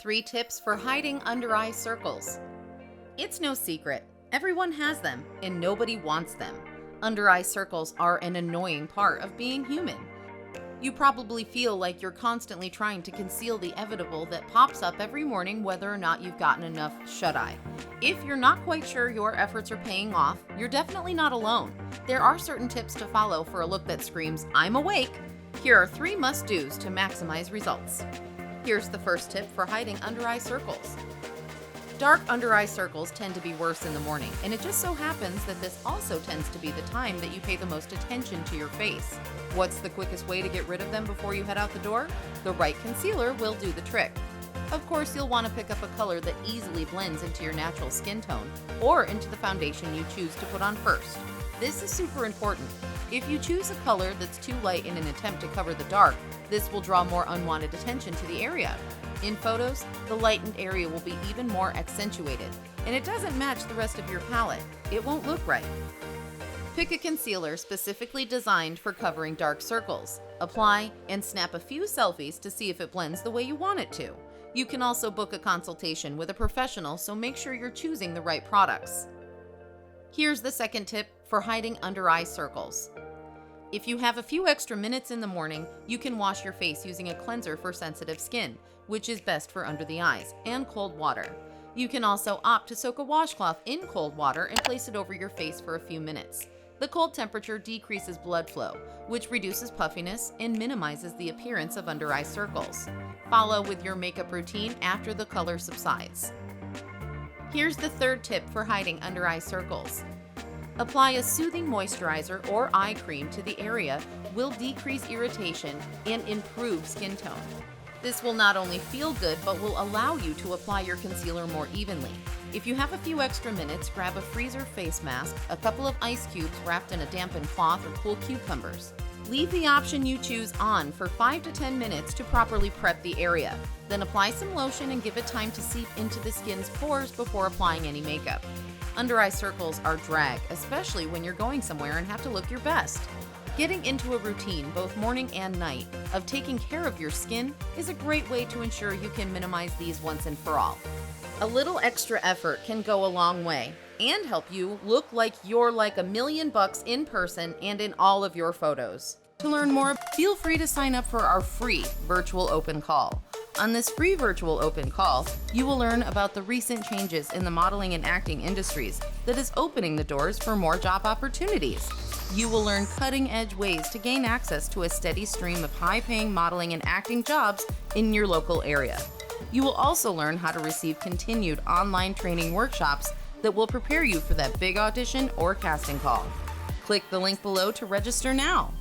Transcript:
3 tips for hiding under-eye circles. It's no secret. Everyone has them, and nobody wants them. Under-eye circles are an annoying part of being human. You probably feel like you're constantly trying to conceal the evitable that pops up every morning whether or not you've gotten enough shut-eye. If you're not quite sure your efforts are paying off, you're definitely not alone. There are certain tips to follow for a look that screams, "I'm awake." Here are 3 must-dos to maximize results. Here's the first tip for hiding under-eye circles. Dark under-eye circles tend to be worse in the morning, and it just so happens that this also tends to be the time that you pay the most attention to your face. What's the quickest way to get rid of them before you head out the door? The right concealer will do the trick. Of course, you'll want to pick up a color that easily blends into your natural skin tone or into the foundation you choose to put on first. This is super important. If you choose a color that's too light in an attempt to cover the dark, this will draw more unwanted attention to the area. In photos, the lightened area will be even more accentuated, and it doesn't match the rest of your palette. It won't look right. Pick a concealer specifically designed for covering dark circles. Apply and snap a few selfies to see if it blends the way you want it to. You can also book a consultation with a professional, so make sure you're choosing the right products. Here's the second tip for hiding under-eye circles. If you have a few extra minutes in the morning, you can wash your face using a cleanser for sensitive skin, which is best for under the eyes, and cold water. You can also opt to soak a washcloth in cold water and place it over your face for a few minutes. The cold temperature decreases blood flow, which reduces puffiness and minimizes the appearance of under-eye circles. Follow with your makeup routine after the color subsides. Here's the third tip for hiding under-eye circles. Apply a soothing moisturizer or eye cream to the area will decrease irritation and improve skin tone. This will not only feel good, but will allow you to apply your concealer more evenly. If you have a few extra minutes, grab a freezer face mask, a couple of ice cubes wrapped in a dampened cloth, or cool cucumbers. Leave the option you choose on for 5 to 10 minutes to properly prep the area. Then apply some lotion and give it time to seep into the skin's pores before applying any makeup. Under-eye circles are drag, especially when you're going somewhere and have to look your best. Getting into a routine, both morning and night, of taking care of your skin is a great way to ensure you can minimize these once and for all. A little extra effort can go a long way and help you look like you're like $1,000,000 in person and in all of your photos. To learn more, feel free to sign up for our free virtual open call. On this free virtual open call, you will learn about the recent changes in the modeling and acting industries that is opening the doors for more job opportunities. You will learn cutting-edge ways to gain access to a steady stream of high-paying modeling and acting jobs in your local area. You will also learn how to receive continued online training workshops that will prepare you for that big audition or casting call. Click the link below to register now.